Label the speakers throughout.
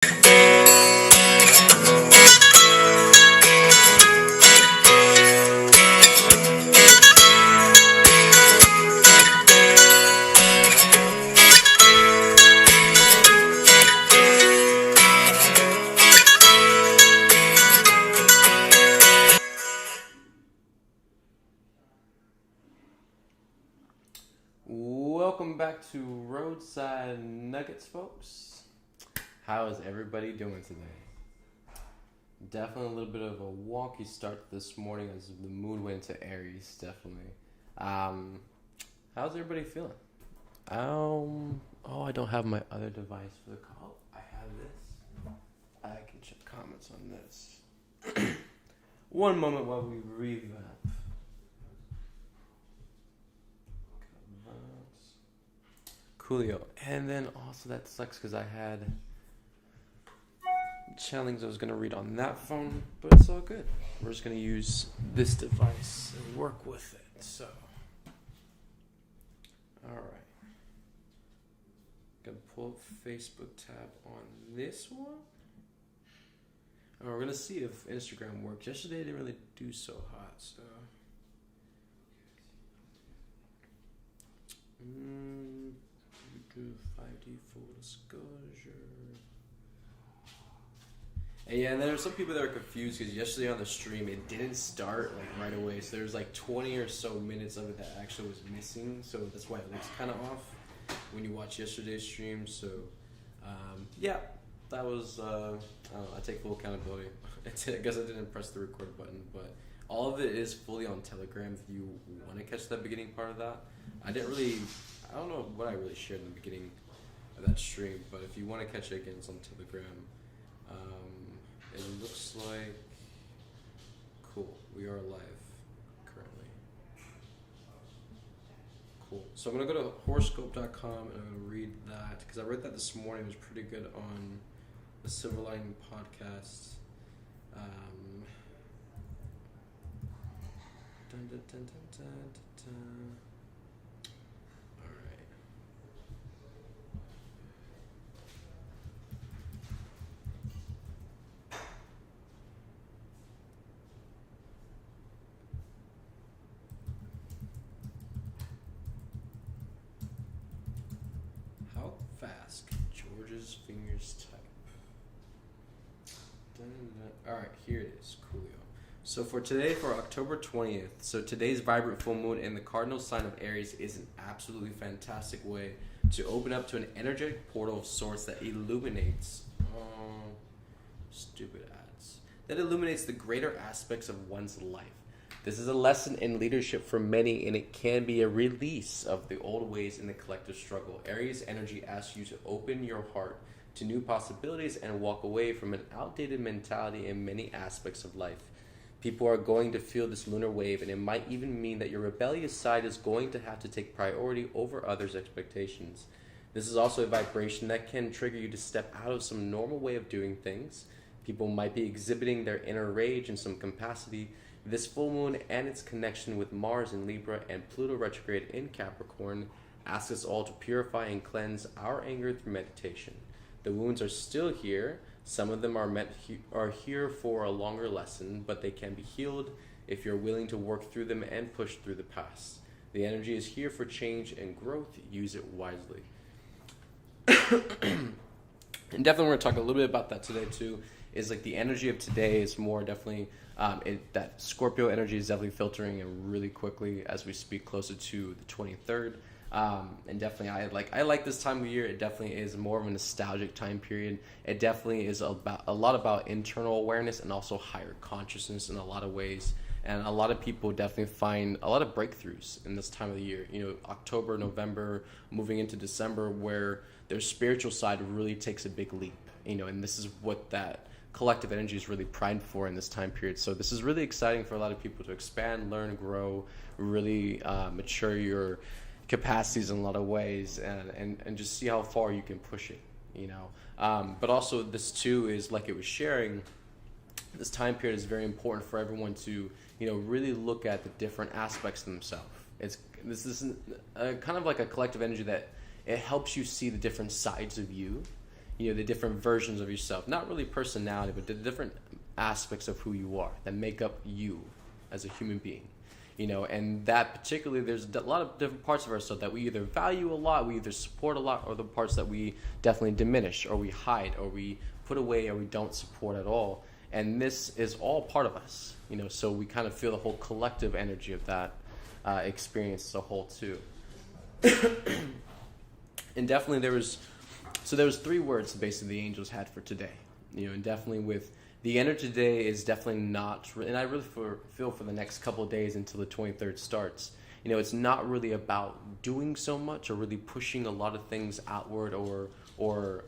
Speaker 1: Welcome back to Roadside Nuggets, folks. How is everybody doing today? Definitely a little bit of a wonky start this morning as the moon went into Aries, definitely. How's everybody feeling? I don't have my other device for the call. I have this. I can check comments on this. One moment while we revamp. Coolio. And then also that sucks because I had challenge I was going to read on that phone, but it's all good. We're just going to use this device and work with it. So, alright. Gonna pull up Facebook tab on this one. And we're going to see if Instagram works. Yesterday it didn't really do so hot, so. Do 5D full disclosure. And yeah, and there are some people that are confused because yesterday on the stream it didn't start like right away. So there's like 20 or so minutes of it that actually was missing. So that's why it looks kind of off when you watch yesterday's stream. So yeah, that was I take full accountability. I guess I didn't press the record button, but all of it is fully on Telegram if you want to catch that beginning part of that. I don't know what I really shared in the beginning of that stream, but if you want to catch it again, it's on Telegram. It looks like cool. We are live currently. Cool. So I'm gonna go to horoscope.com and I'm gonna read that because I read that this morning. It was pretty good on the Silver Lining podcast. Dun, dun, dun, dun, dun, dun, dun. How fast can George's fingers type? Alright, here it is. Coolio. So for today, for October 20th, so today's vibrant full moon in the cardinal sign of Aries is an absolutely fantastic way to open up to an energetic portal of sorts that illuminates that illuminates the greater aspects of one's life. This is a lesson in leadership for many, and it can be a release of the old ways in the collective struggle. Aries energy asks you to open your heart to new possibilities and walk away from an outdated mentality in many aspects of life. People are going to feel this lunar wave, and it might even mean that your rebellious side is going to have to take priority over others' expectations. This is also a vibration that can trigger you to step out of some normal way of doing things. People might be exhibiting their inner rage in some capacity. This full moon and its connection with Mars in Libra and Pluto retrograde in Capricorn asks us all to purify and cleanse our anger through meditation. The wounds are still here. Some of them are here for a longer lesson, but they can be healed if you're willing to work through them and push through the past. The energy is here for change and growth. Use it wisely. And definitely we're going to talk a little bit about that today too, is like the energy of today is more definitely, that Scorpio energy is definitely filtering in really quickly as we speak closer to the 23rd. And definitely I like this time of year. It definitely is more of a nostalgic time period. It definitely is a lot about internal awareness and also higher consciousness in a lot of ways. And a lot of people definitely find a lot of breakthroughs in this time of the year. You know, October, November, moving into December, where their spiritual side really takes a big leap. You know, and this is what that collective energy is really primed for in this time period. So this is really exciting for a lot of people to expand, learn, grow, really mature your capacities in a lot of ways, and just see how far you can push it, you know. But also this too is, like it was sharing, this time period is very important for everyone to, you know, really look at the different aspects of themselves. This is kind of like a collective energy that it helps you see the different sides of you, the different versions of yourself, not really personality, but the different aspects of who you are that make up you as a human being. And that particularly, there's a lot of different parts of ourselves that we either value a lot, we either support a lot, or the parts that we definitely diminish, or we hide, or we put away, or we don't support at all. And this is all part of us, so we kind of feel the whole collective energy of that experience as a whole too. And definitely there was 3 words basically the angels had for today, and definitely with the energy today is definitely not, and I really feel for the next couple of days until the 23rd starts, it's not really about doing so much or really pushing a lot of things outward or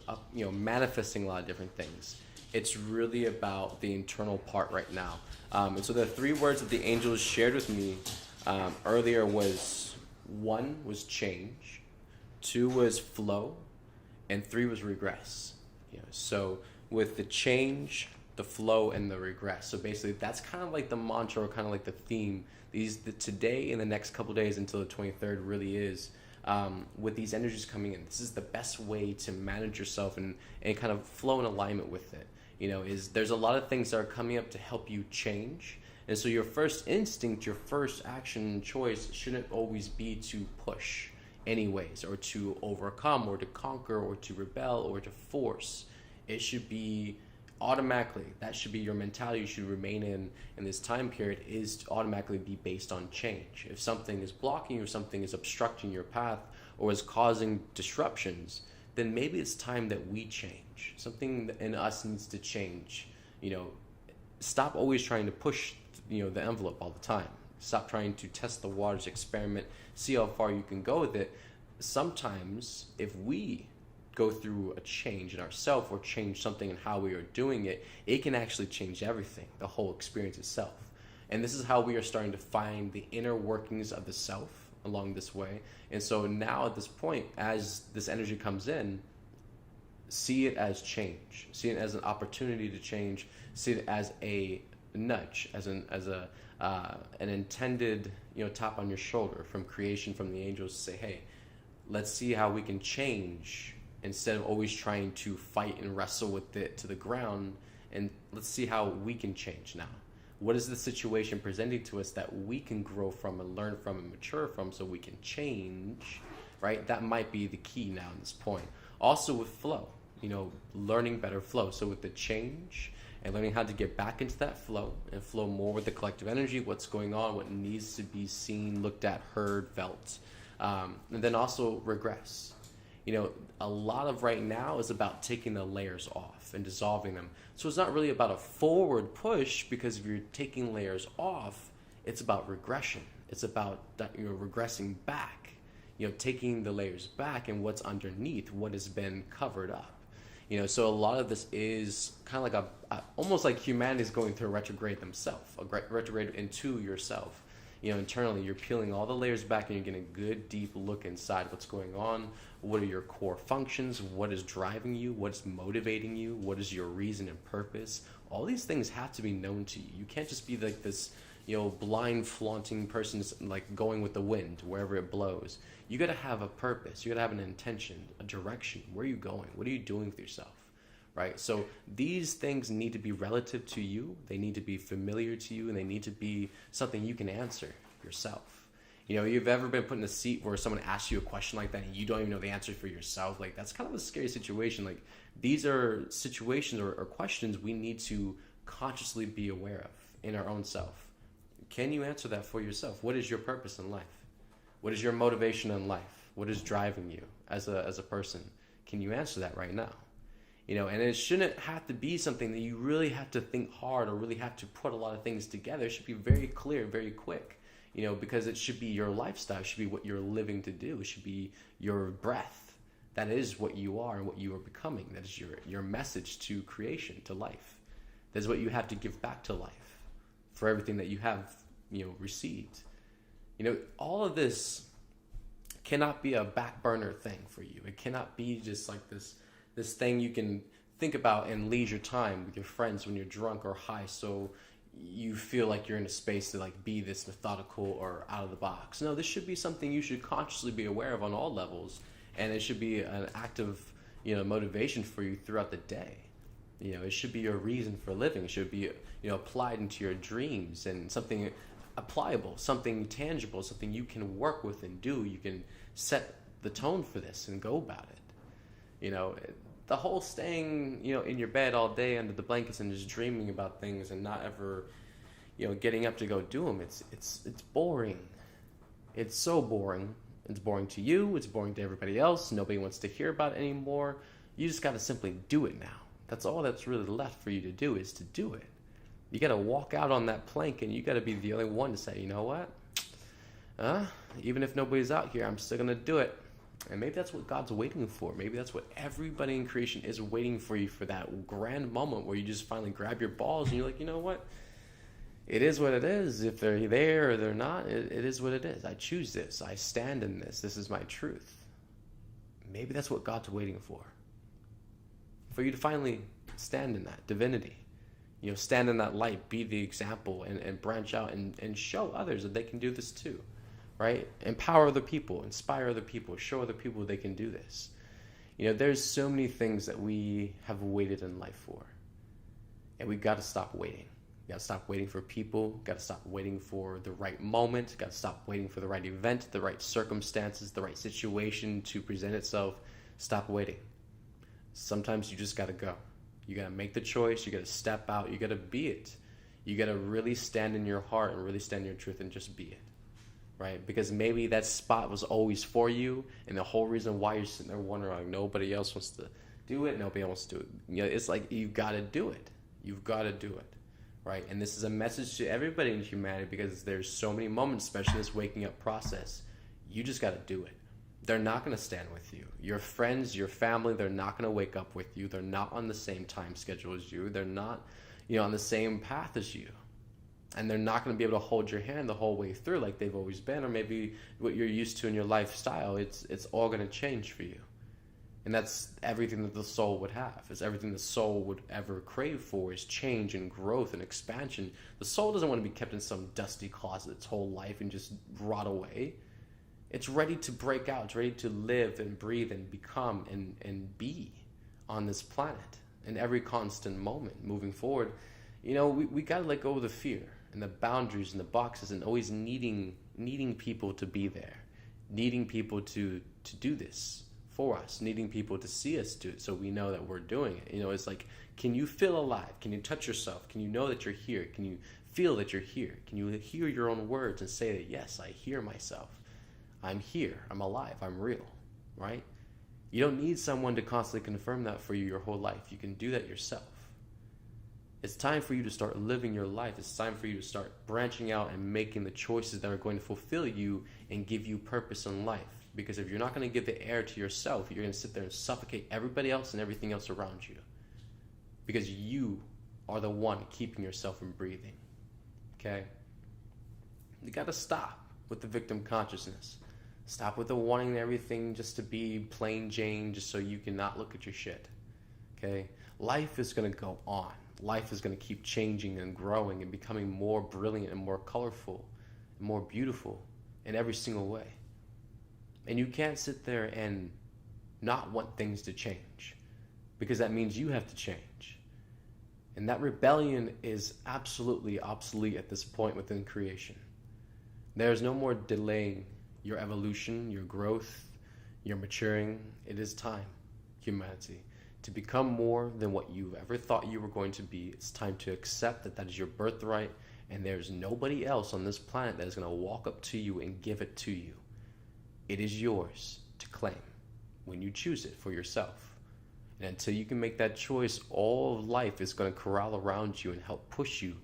Speaker 1: manifesting a lot of different things. It's really about the internal part right now. And so the 3 words that the angels shared with me earlier was 1 was change, 2 was flow, and 3 was regress. So with the change, the flow, and the regress. So basically that's kind of like the mantra, or kind of like the theme. Today and the next couple days until the 23rd really is, with these energies coming in, this is the best way to manage yourself and kind of flow in alignment with it. Is there's a lot of things that are coming up to help you change. And so your first instinct, your first action and choice shouldn't always be to push anyways, or to overcome, or to conquer, or to rebel, or to force. It should be automatically, that should be your mentality you should remain in this time period, is to automatically be based on change. If something is blocking you, or something is obstructing your path, or is causing disruptions, then maybe it's time that we change. Something in us needs to change. Stop always trying to push the envelope all the time. Stop trying to test the waters, experiment, see how far you can go with it. Sometimes if we go through a change in ourselves, or change something in how we are doing it, it can actually change everything, the whole experience itself. And this is how we are starting to find the inner workings of the self along this way. And so now at this point, as this energy comes in, see it as change, see it as an opportunity to change, see it as a nudge, as an intended tap on your shoulder from creation, from the angels, to say, hey, let's see how we can change, instead of always trying to fight and wrestle with it to the ground. And let's see how we can change now. What is the situation presenting to us that we can grow from and learn from and mature from, so we can change, right? That might be the key now at this point. Also with flow, learning better flow. So with the change and learning how to get back into that flow and flow more with the collective energy, what's going on, what needs to be seen, looked at, heard, felt. And then also regress. A lot of right now is about taking the layers off and dissolving them. So it's not really about a forward push, because if you're taking layers off, it's about regression. It's about regressing back, taking the layers back and what's underneath, what has been covered up. So a lot of this is kind of like almost like humanity is going through a retrograde themselves, a retrograde into yourself. Internally, you're peeling all the layers back, and you're getting a good deep look inside what's going on. What are your core functions? What is driving you? What's motivating you? What is your reason and purpose? All these things have to be known to you. You can't just be like this, blind flaunting person, like going with the wind wherever it blows. You got to have a purpose. You got to have an intention, a direction. Where are you going? What are you doing with yourself? Right? So these things need to be relative to you. They need to be familiar to you, and they need to be something you can answer yourself. You've ever been put in a seat where someone asks you a question like that and you don't even know the answer for yourself? Like, that's kind of a scary situation. Like, these are situations or questions we need to consciously be aware of in our own self. Can you answer that for yourself? What is your purpose in life? What is your motivation in life? What is driving you as a person? Can you answer that right now? And it shouldn't have to be something that you really have to think hard or really have to put a lot of things together. It should be very clear, very quick, because it should be your lifestyle. It should be what you're living to do. It should be your breath. That is what you are and what you are becoming. That is your message to creation, to life. That is what you have to give back to life for everything that you have, received. All of this cannot be a back burner thing for you. It cannot be just like this thing you can think about in leisure time with your friends when you're drunk or high, so you feel like you're in a space to like be this methodical or out of the box. No, this should be something you should consciously be aware of on all levels, and it should be an active motivation for you throughout the day. It should be your reason for living. It should be, applied into your dreams, and something applicable, something tangible, something you can work with and do. You can set the tone for this and go about it. The whole staying, in your bed all day under the blankets and just dreaming about things and not ever, getting up to go do them. It's boring. It's so boring. It's boring to you. It's boring to everybody else. Nobody wants to hear about it anymore. You just got to simply do it now. That's all that's really left for you to do, is to do it. You got to walk out on that plank, and you got to be the only one to say, you know what? Even if nobody's out here, I'm still going to do it. And maybe that's what God's waiting for. Maybe that's what everybody in creation is waiting for you, for that grand moment where you just finally grab your balls and you're like, you know what? It is what it is. If they're there or they're not, it is what it is. I choose this. I stand in this. This is my truth. Maybe that's what God's waiting for you to finally stand in that divinity. Stand in that light, be the example, and branch out and show others that they can do this too, right? Empower other people, inspire other people, show other people they can do this. There's so many things that we have waited in life for, and we've got to stop waiting. You got to stop waiting for people, got to stop waiting for the right moment, got to stop waiting for the right event, the right circumstances, the right situation to present itself. Stop waiting. Sometimes you just got to go. You got to make the choice. You got to step out. You got to be it. You got to really stand in your heart and really stand in your truth and just be it, right? Because maybe that spot was always for you, and the whole reason why you're sitting there wondering, like, nobody else wants to do it, nobody else wants to do it. It's like you've got to do it. You've got to do it, right? And this is a message to everybody in humanity, because there's so many moments, especially in this waking up process. You just got to do it. They're not going to stand with you. Your friends, your family, they're not going to wake up with you. They're not on the same time schedule as you. They're not, on the same path as you. And they're not going to be able to hold your hand the whole way through like they've always been, or maybe what you're used to in your lifestyle. It's all going to change for you. And that's everything that the soul would have. It's everything the soul would ever crave for, is change and growth and expansion. The soul doesn't want to be kept in some dusty closet its whole life and just rot away. It's ready to break out. It's ready to live and breathe and become and be on this planet in every constant moment moving forward. We got to let go of the fear and the boundaries and the boxes, and always needing people to be there, needing people to do this for us, needing people to see us do it so we know that we're doing it. It's like, can you feel alive? Can you touch yourself? Can you know that you're here? Can you feel that you're here? Can you hear your own words and say that, yes, I hear myself. I'm here, I'm alive, I'm real, right? You don't need someone to constantly confirm that for you your whole life. You can do that yourself. It's time for you to start living your life. It's time for you to start branching out and making the choices that are going to fulfill you and give you purpose in life. Because if you're not going to give the air to yourself, you're going to sit there and suffocate everybody else and everything else around you. Because you are the one keeping yourself from breathing, okay? You got to stop with the victim consciousness. Stop with the wanting everything just to be plain Jane, just so you can not look at your shit. Okay? Life is going to go on. Life is going to keep changing and growing and becoming more brilliant and more colorful and more beautiful in every single way. And you can't sit there and not want things to change, because that means you have to change. And that rebellion is absolutely obsolete at this point within creation. There's no more delaying your evolution, your growth, your maturing. It is time, humanity, to become more than what you ever thought you were going to be. It's time to accept that that is your birthright, and there's nobody else on this planet that is going to walk up to you and give it to you. It is yours to claim when you choose it for yourself. And until you can make that choice, all of life is going to corral around you and help push you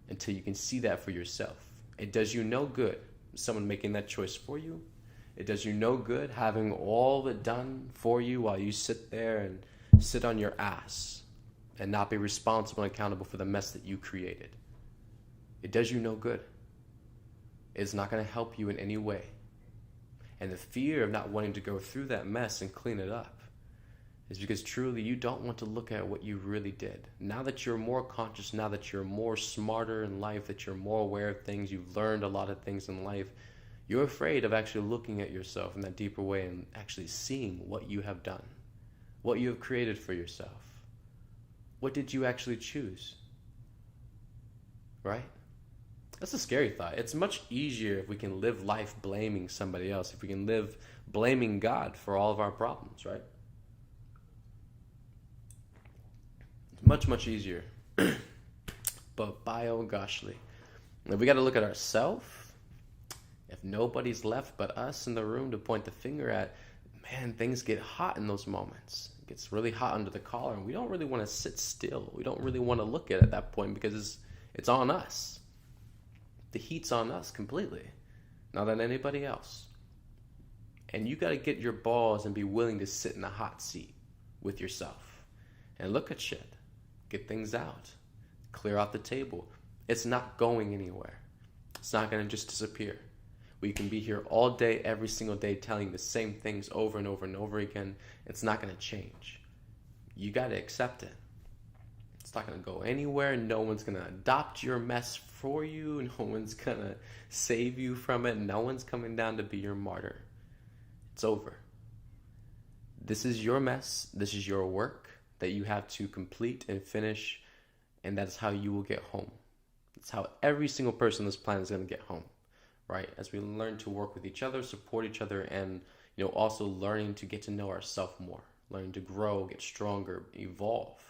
Speaker 1: until you can see that for yourself. It does you no good someone making that choice for you. It does you no good having all of it done for you while you sit there and sit on your ass and not be responsible and accountable for the mess that you created. It does you no good. It's not going to help you in any way. And the fear of not wanting to go through that mess and clean it up is because truly you don't want to look at what you really did. Now that you're more conscious, now that you're more smarter in life, that you're more aware of things, you've learned a lot of things in life, you're afraid of actually looking at yourself in that deeper way and actually seeing what you have done, what you have created for yourself. What did you actually choose? Right? That's a scary thought. It's much easier if we can live life blaming somebody else, if we can live blaming God for all of our problems, right? It's much, much easier. But by oh goshly, if we got to look at ourselves, if nobody's left but us in the room to point the finger at, man, things get hot in those moments. It gets really hot under the collar, and we don't really want to sit still. We don't really want to look at it at that point because it's on us. The heat's on us completely, not on anybody else. And you got to get your balls and be willing to sit in the hot seat with yourself and look at shit, get things out, clear out the table. It's not going anywhere. It's not going to just disappear. We can be here all day, every single day, telling the same things over and over and over again. It's not going to change. You got to accept it. It's not going to go anywhere. No one's going to adopt your mess for you. No one's going to save you from it. No one's coming down to be your martyr. It's over. This is your mess. This is your work that you have to complete and finish, and that's how you will get home. That's how every single person on this planet is going to get home, right? As we learn to work with each other, support each other, and also learning to get to know ourselves more, learning to grow, get stronger, evolve,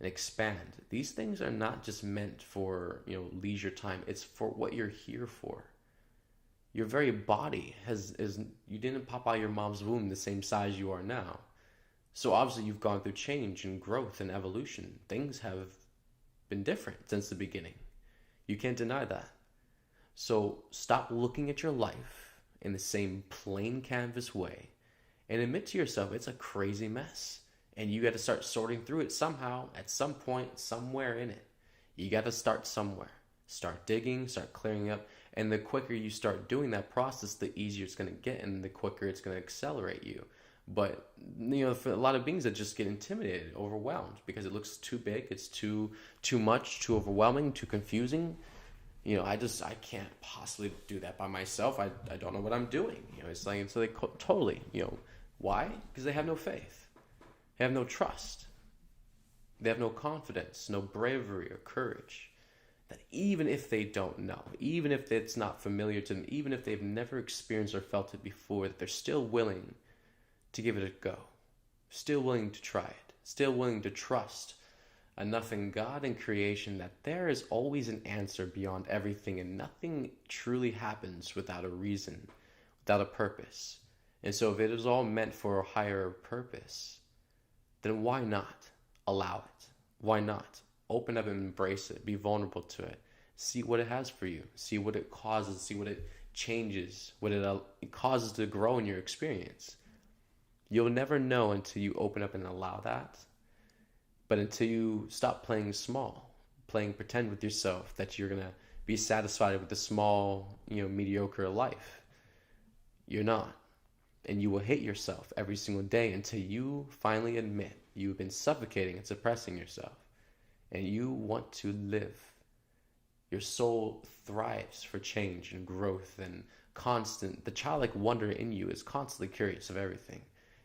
Speaker 1: and expand. These things are not just meant for leisure time. It's for what you're here for. Your very body you didn't pop out of your mom's womb the same size you are now. So obviously you've gone through change and growth and evolution. Things have been different since the beginning. You can't deny that. So stop looking at your life in the same plain canvas way and admit to yourself it's a crazy mess. And you got to start sorting through it somehow, at some point, somewhere in it. You got to start somewhere. Start digging, start clearing up. And the quicker you start doing that process, the easier it's going to get, and the quicker it's going to accelerate you. But, for a lot of beings that just get intimidated, overwhelmed, because it looks too big, it's too much, too overwhelming, too confusing. I can't possibly do that by myself. I don't know what I'm doing. It's like, so they totally, why? Because they have no faith. They have no trust. They have no confidence, no bravery or courage. That even if they don't know, even if it's not familiar to them, even if they've never experienced or felt it before, that they're still willing to give it a go, still willing to try it, still willing to trust enough in God and creation that there is always an answer beyond everything, and nothing truly happens without a reason, without a purpose. And so if it is all meant for a higher purpose, then why not allow it? Why not open up and embrace it, be vulnerable to it, see what it has for you, see what it causes, see what it changes, what it causes to grow in your experience. You'll never know until you open up and allow that. But until you stop playing small, playing pretend with yourself that you're going to be satisfied with the small, mediocre life, you're not. And you will hate yourself every single day until you finally admit you've been suffocating and suppressing yourself. And you want to live. Your soul thrives for change and growth and the childlike wonder in you is constantly curious of everything.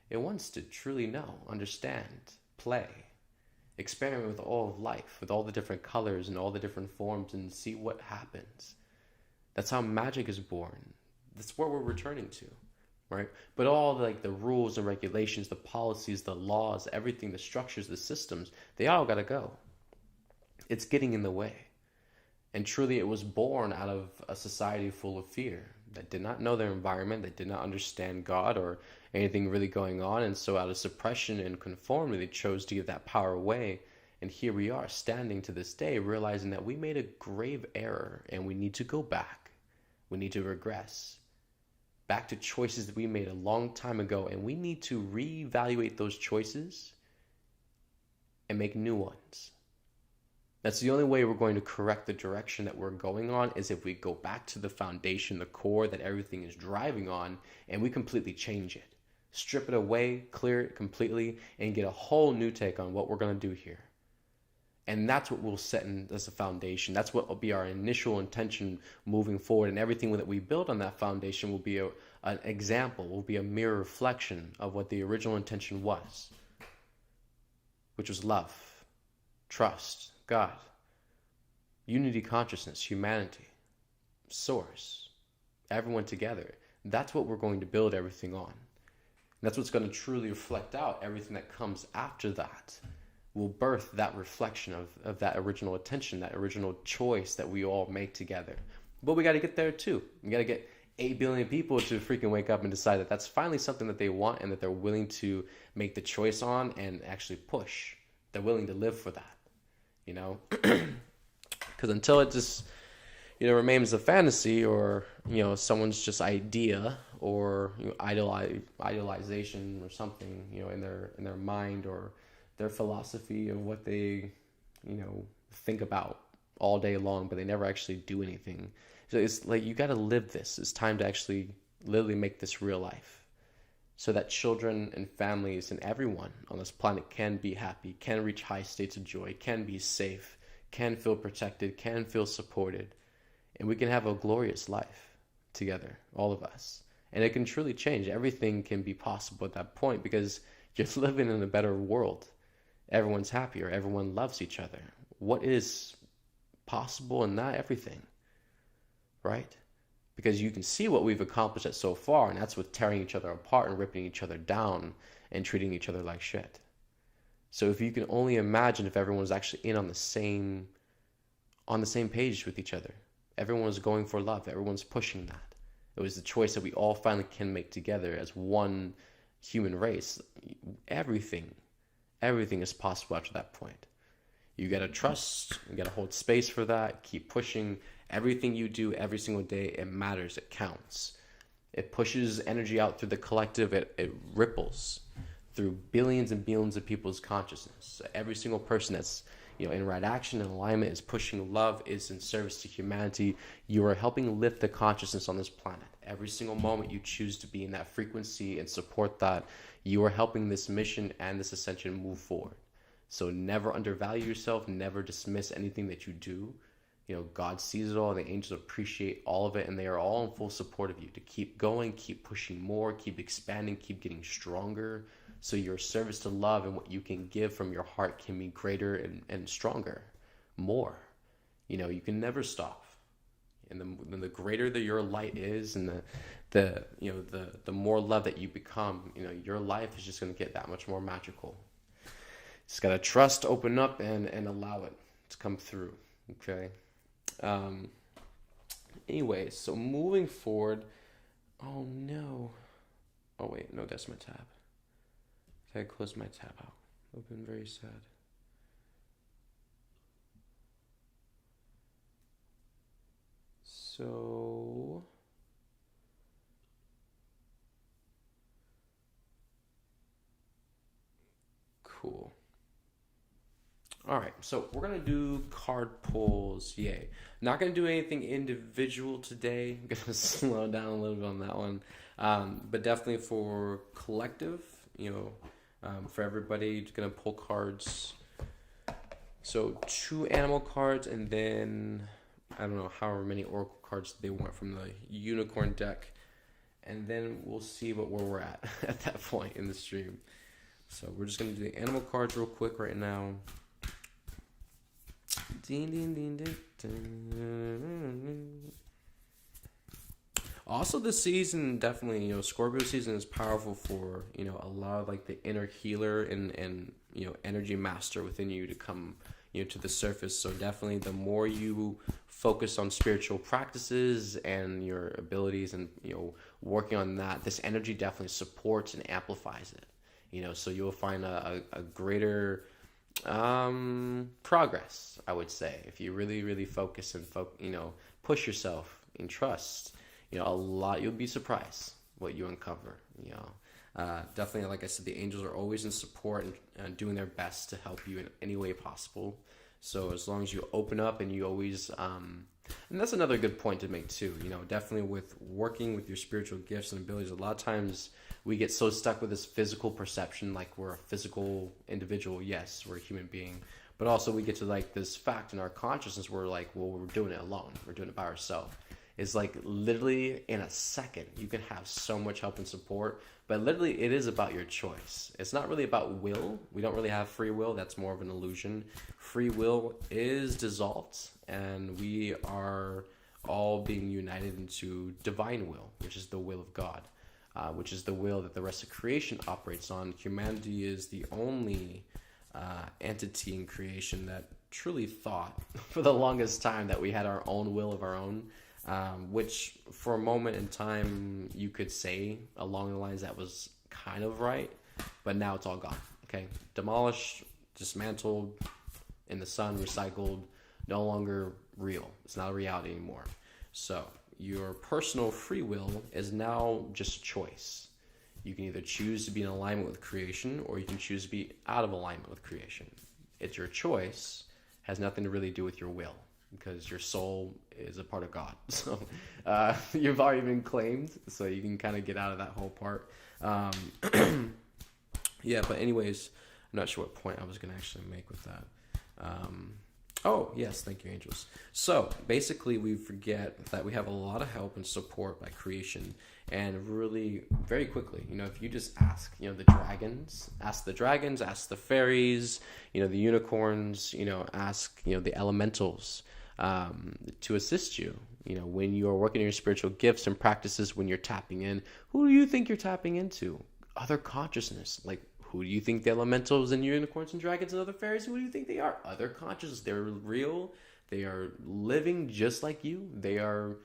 Speaker 1: It wants to truly know, understand, play, experiment with all of life, with all the different colors and all the different forms, and see what happens. That's how magic is born. That's where we're returning to, right? But all the rules and regulations, the policies, the laws, everything, the structures, the systems, they all got to go. It's getting in the way. And truly it was born out of a society full of fear that did not know their environment, that did not understand God or anything really going on. And so out of suppression and conformity, they chose to give that power away. And here we are standing to this day, realizing that we made a grave error and we need to go back. We need to regress back to choices that we made a long time ago. And we need to reevaluate those choices and make new ones. That's the only way we're going to correct the direction that we're going on, is if we go back to the foundation, the core that everything is driving on, and we completely change it. Strip it away, clear it completely, and get a whole new take on what we're going to do here. And that's what we'll set in as a foundation. That's what will be our initial intention moving forward, and everything that we build on that foundation will be an example, will be a mirror reflection of what the original intention was. which was love, trust, God, unity, consciousness, humanity, source, everyone together. That's what we're going to build everything on. And that's what's going to truly reflect out everything that comes after that. Will birth that reflection of that original attention, that original choice that we all make together. But we got to get there too. We got to get 8 billion people to freaking wake up and decide that that's finally something that they want and that they're willing to make the choice on and actually push. They're willing to live for that, you know? Because until it just, you know, remains a fantasy or, you know, someone's just idea or, you know, idealization or something, you know, in their mind or their philosophy of what they, you know, think about all day long, but they never actually do anything. So it's like, you got to live this. It's time to actually literally make this real life so that children and families and everyone on this planet can be happy, can reach high states of joy, can be safe, can feel protected, can feel supported. And we can have a glorious life together, all of us. And it can truly change. Everything can be possible at that point because you're living in a better world. Everyone's happier. Everyone loves each other. What is possible in that? Everything. Right? Because you can see what we've accomplished so far, and that's with tearing each other apart and ripping each other down and treating each other like shit. So if you can only imagine if everyone was actually on the same page with each other. Everyone was going for love. Everyone's pushing that. It was the choice that we all finally can make together as one human race. Everything is possible after that point. You got to trust, you got to hold space for that, keep pushing. Everything you do every single day, it matters, it counts. It pushes energy out through the collective, it ripples through billions and billions of people's consciousness. Every single person that's, you know, in right action and alignment is pushing love, is in service to humanity. You are helping lift the consciousness on this planet. Every single moment you choose to be in that frequency and support that, you are helping this mission and this ascension move forward. So never undervalue yourself, never dismiss anything that you do. You know, God sees it all, the angels appreciate all of it, and they are all in full support of you to keep going, keep pushing more, keep expanding, keep getting stronger. So your service to love and what you can give from your heart can be greater and stronger, more. You know, you can never stop. And the greater that your light is, and the more love that you become, you know, your life is just going to get that much more magical. Just gotta trust, open up, and allow it to come through. Okay. Anyway, so moving forward. Oh no. Oh wait, no, that's my tab. I closed my tab out. I've been very sad. So cool. All right, so we're going to do card pulls. Yay. Not going to do anything individual today. I'm going to slow down a little bit on that one. But definitely for collective, you know, for everybody, just going to pull cards. So 2 animal cards, and then, I don't know, however many oracle cards they want from the unicorn deck. And then we'll see where we're at that point in the stream. So we're just going to do the animal cards real quick right now. Ding, ding, ding, ding, ding. Also, this season, definitely, you know, Scorpio season is powerful for, you know, a lot of like the inner healer and you know, energy master within you to come, you know, to the surface. So definitely the more you focus on spiritual practices and your abilities and, you know, working on that, this energy definitely supports and amplifies it, you know, so you'll find a greater progress, I would say, if you really focus and you know, push yourself and trust, you know, you'll be surprised what you uncover, you know. Definitely, like I said, the angels are always in support and doing their best to help you in any way possible. So as long as you open up and you always and that's another good point to make too, you know, definitely with working with your spiritual gifts and abilities, a lot of times we get so stuck with this physical perception, like we're a physical individual. Yes, we're a human being, but also we get to like this fact in our consciousness, we're like, well, we're doing it alone, we're doing it by ourselves. is like literally in a second you can have so much help and support. But literally it is about your choice. It's not really about will. We don't really have free will. That's more of an illusion. Free will is dissolved, and we are all being united into divine will, which is the will of God, which is the will that the rest of creation operates on. Humanity is the only entity in creation that truly thought for the longest time that we had our own will of our own, which for a moment in time you could say along the lines that was kind of right, but now it's all gone. Okay, demolished, dismantled, in the sun, recycled, no longer real. It's not a reality anymore. So your personal free will is now just a choice. You can either choose to be in alignment with creation, or you can choose to be out of alignment with creation. It's your choice. Has nothing to really do with your will, because your soul is a part of God. So you've already been claimed, so you can kind of get out of that whole part. Yeah, but anyways, I'm not sure what point I was going to actually make with that. Oh, yes, thank you, angels. So basically we forget that we have a lot of help and support by creation. And really, very quickly, if you just ask, the dragons, ask the fairies, the unicorns, ask, the elementals to assist you, when you are working on your spiritual gifts and practices, when you're tapping in. Who do you think you're tapping into? Other consciousness. Like, who do you think the elementals and unicorns and dragons and other fairies, who do you think they are? Other consciousness. They're real. They are living just like you. They are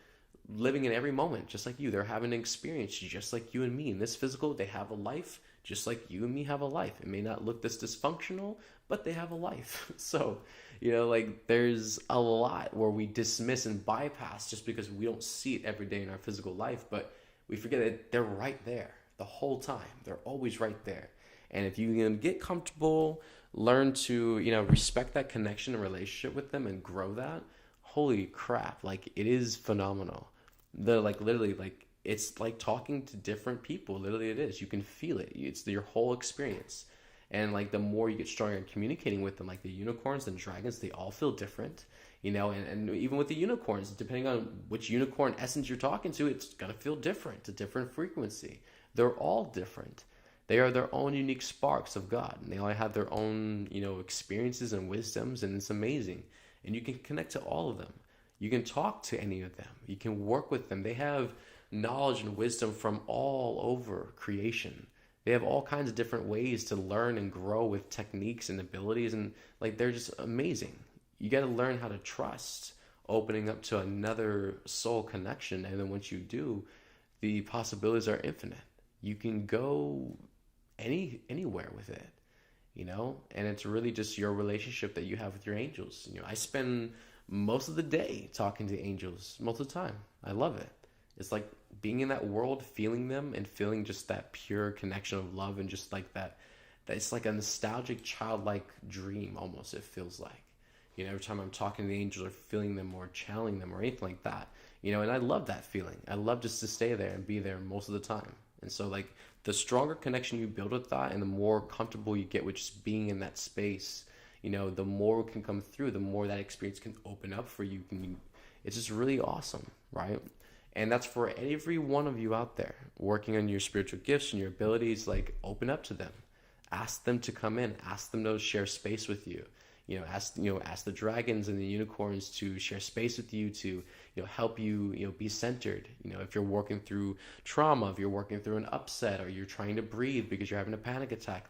Speaker 1: living in every moment just like you. They're having an experience just like you and me. In this physical, they have a life just like you and me have a life. It may not look this dysfunctional, but they have a life. So, there's a lot where we dismiss and bypass just because we don't see it every day in our physical life, but we forget that they're right there the whole time. They're always right there. And if you get comfortable, learn to, respect that connection and relationship with them and grow that, holy crap, it is phenomenal. Literally, it's like talking to different people. Literally it is. You can feel it. It's your whole experience. And the more you get stronger in communicating with them, the unicorns and dragons, they all feel different, and even with the unicorns, depending on which unicorn essence you're talking to, it's going to feel different. It's a different frequency. They're all different. They are their own unique sparks of God, and they all have their own, experiences and wisdoms, and it's amazing. And you can connect to all of them. You can talk to any of them. You can work with them. They have knowledge and wisdom from all over creation. They have all kinds of different ways to learn and grow with techniques and abilities, and they're just amazing. You got to learn how to trust, opening up to another soul connection, and then once you do, the possibilities are infinite. You can go anywhere with it, and it's really just your relationship that you have with your angels. I spend most of the day talking to angels, most of the time. I love it. It's like being in that world, feeling them and feeling just that pure connection of love, and just that it's like a nostalgic childlike dream almost, it feels like. Every time I'm talking to the angels or feeling them or channeling them or anything like that, and I love that feeling. I love just to stay there and be there most of the time. And so the stronger connection you build with that, and the more comfortable you get with just being in that space, the more it can come through, the more that experience can open up for you. It's just really awesome, right? And that's for every one of you out there working on your spiritual gifts and your abilities. Open up to them, ask them to come in, ask them to share space with you. Ask the dragons and the unicorns to share space with you, to help you be centered. If you're working through trauma, if you're working through an upset, or you're trying to breathe because you're having a panic attack,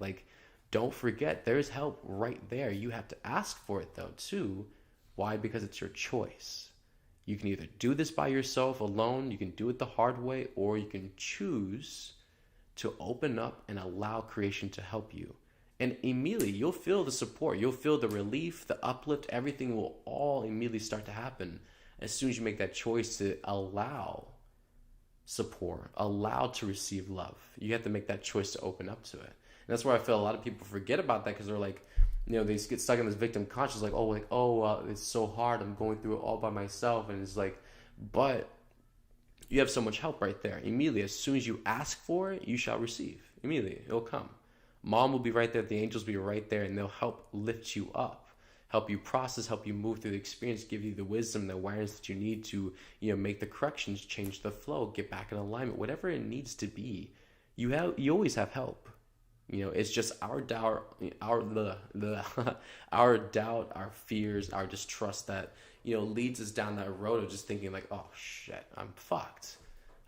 Speaker 1: don't forget there's help right there. You have to ask for it though too. Why? Because it's your choice. You can either do this by yourself alone, you can do it the hard way, or you can choose to open up and allow creation to help you. And immediately you'll feel the support, you'll feel the relief, the uplift, everything will all immediately start to happen as soon as you make that choice to allow support, allow to receive love. You have to make that choice to open up to it. And that's where I feel a lot of people forget about that, because they're they get stuck in this victim conscious, it's so hard, I'm going through it all by myself. And it's but you have so much help right there. Immediately, as soon as you ask for it, you shall receive. Immediately, it'll come. Mom will be right there, the angels will be right there, and they'll help lift you up, help you process, help you move through the experience, give you the wisdom, the awareness that you need to, make the corrections, change the flow, get back in alignment, whatever it needs to be. You always have help. It's just our doubt, our doubt, our fears, our distrust that leads us down that road of just thinking like, oh shit, I'm fucked.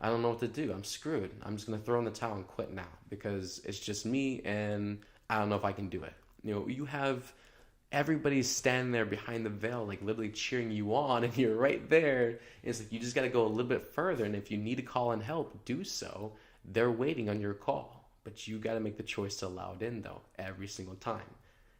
Speaker 1: I don't know what to do. I'm screwed. I'm just gonna throw in the towel and quit now because it's just me and I don't know if I can do it. You have everybody standing there behind the veil, like literally cheering you on, and you're right there. It's like you just got to go a little bit further, and if you need to call in help, do so. They're waiting on your call, but you got to make the choice to allow it in, though, every single time.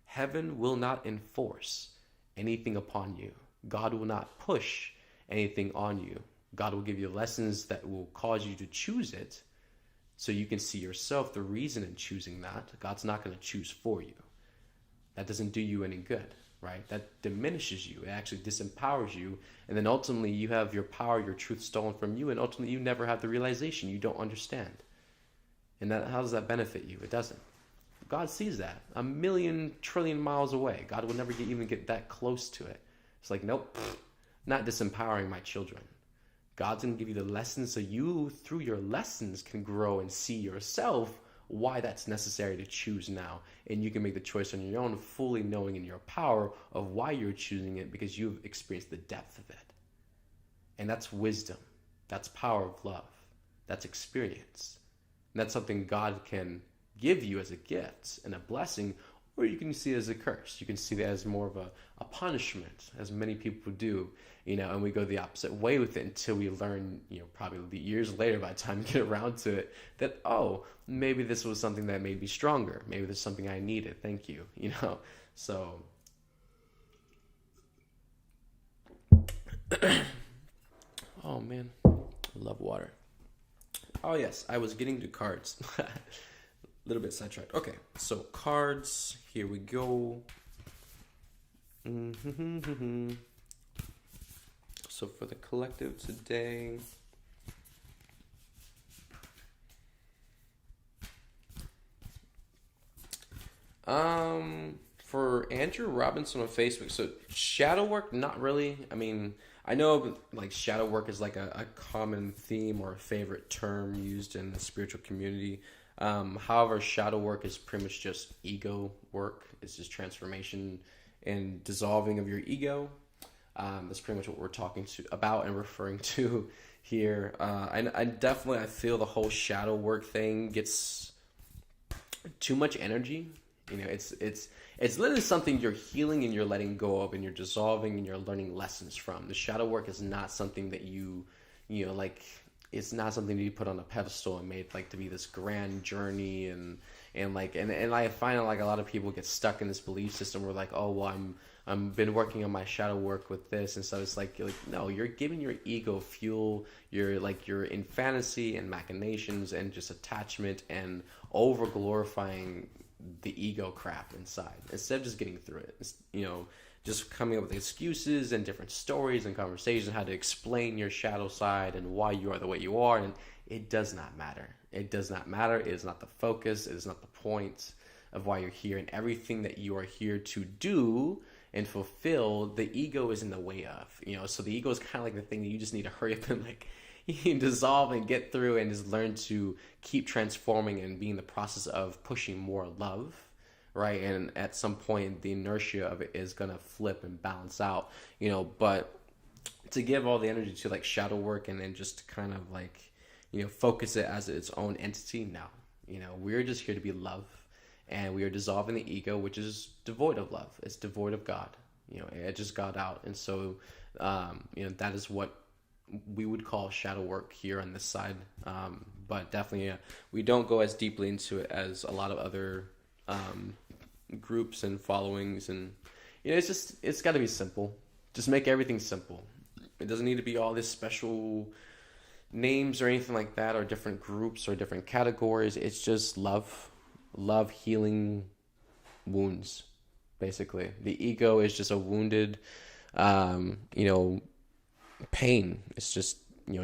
Speaker 1: Heaven will not enforce anything upon you. God will not push anything on you. God will give you lessons that will cause you to choose it, so you can see yourself the reason in choosing that. God's not going to choose for you. That doesn't do you any good, right? That diminishes you. It actually disempowers you. And then ultimately you have your power, your truth stolen from you. And ultimately you never have the realization. You don't understand. And how does that benefit you? It doesn't. God sees that 1,000,000,000,000,000,000,000 trillion miles away. God would never even get that close to it. It's like, nope, not disempowering my children. God's going to give you the lessons so you, through your lessons, can grow and see yourself why that's necessary to choose now. And you can make the choice on your own, fully knowing in your power of why you're choosing it because you've experienced the depth of it. And that's wisdom. That's power of love. That's experience. And that's something God can give you as a gift and a blessing, or you can see it as a curse. You can see that as more of a punishment, as many people do, and we go the opposite way with it until we learn, probably years later by the time you get around to it, that, oh, maybe this was something that made me stronger. Maybe this is something I needed. Thank you, So, oh man, I love water. Oh yes, I was getting to cards. Little bit sidetracked. Okay, so cards. Here we go. So for the collective today, for Andrew Robinson on Facebook. So shadow work, not really. I mean, I know like shadow work is like a common theme or a favorite term used in the spiritual community. However, shadow work is pretty much just ego work. It's just transformation and dissolving of your ego. That's pretty much what we're talking about and referring to here. I feel the whole shadow work thing gets too much energy. It's literally something you're healing and you're letting go of and you're dissolving and you're learning lessons from. The shadow work is not something that it's not something that you put on a pedestal and made like to be this grand journey and I find like a lot of people get stuck in this belief system where like, oh well, I'm been working on my shadow work with this, and so it's like no, you're giving your ego fuel. You're in fantasy and machinations and just attachment and over glorifying the ego crap inside instead of just getting through it. It's, just coming up with excuses and different stories and conversations, how to explain your shadow side and why you are the way you are. And it does not matter. It does not matter. It is not the focus. It is not the point of why you're here. And everything that you are here to do and fulfill, the ego is in the way of. So the ego is kind of like the thing that you just need to hurry up and dissolve and get through and just learn to keep transforming and be in the process of pushing more love. Right, and at some point the inertia of it is gonna flip and balance out, But to give all the energy to like shadow work and then just kind of like, focus it as its own entity, no. We're just here to be love, and we are dissolving the ego, which is devoid of love. It's devoid of God. It just got out, and so that is what we would call shadow work here on this side. But definitely, we don't go as deeply into it as a lot of other groups and followings, and it's got to be simple. Just make everything simple. It doesn't need to be all this special names or anything like that, or different groups or different categories. It's just love healing wounds, basically. The ego is just a wounded pain. It's just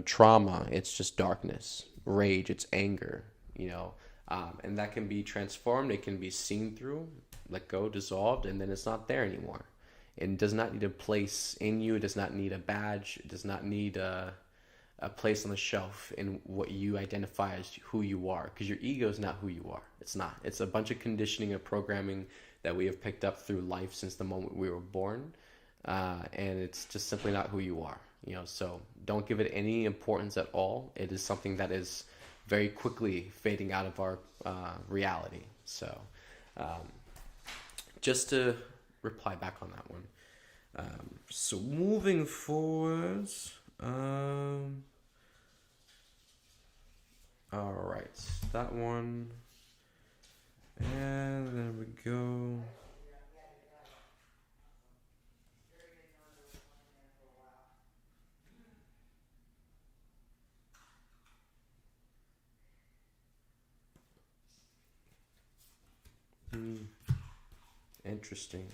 Speaker 1: trauma. It's just darkness, rage, it's anger, and that can be transformed. It can be seen through, let go, dissolved, and then it's not there anymore. It does not need a place in you. It does not need a badge. It does not need a place on the shelf in what you identify as who you are, because your ego is not who you are. It's not. It's a bunch of conditioning and programming that we have picked up through life since the moment we were born, and it's just simply not who you are. So don't give it any importance at all. It is something that is very quickly fading out of our reality. So just to reply back on that one. So moving forward, all right, that one, and there we go. Interesting.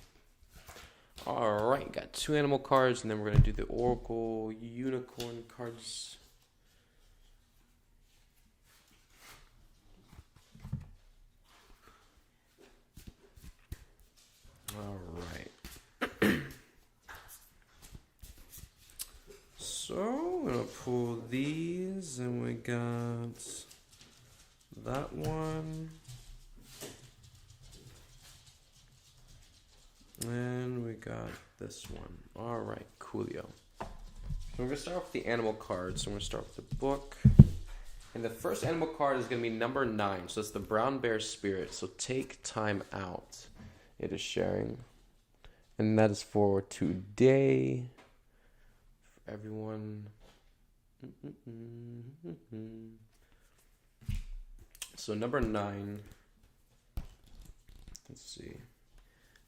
Speaker 1: All right, got 2 animal cards, and then we're gonna do the Oracle Unicorn cards. All right. So I'm gonna pull these, and we got that one. And we got this one. All right, coolio. So we're going to start with the animal cards. So we're going to start with the book. And the first animal card is going to be number 9. So it's the brown bear spirit. So take time out. It is sharing. And that is for today. For everyone. So number 9. Let's see.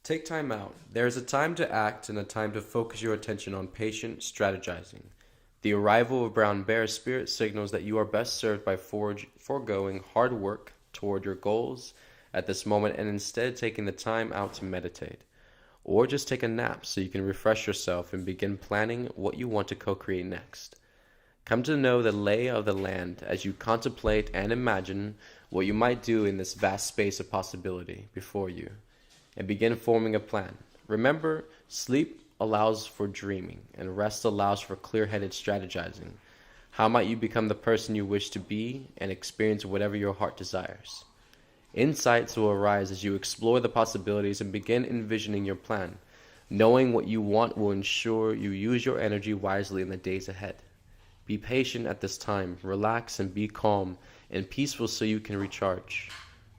Speaker 1: Take time out. There is a time to act and a time to focus your attention on patient strategizing. The arrival of brown bear spirit signals that you are best served by foregoing hard work toward your goals at this moment and instead taking the time out to meditate. Or just take a nap so you can refresh yourself and begin planning what you want to co-create next. Come to know the lay of the land as you contemplate and imagine what you might do in this vast space of possibility before you. And begin forming a plan. Remember, sleep allows for dreaming, and rest allows for clear-headed strategizing. How might you become the person you wish to be and experience whatever your heart desires? Insights will arise as you explore the possibilities and begin envisioning your plan. Knowing what you want will ensure you use your energy wisely in the days ahead. Be patient at this time, relax and be calm and peaceful so you can recharge.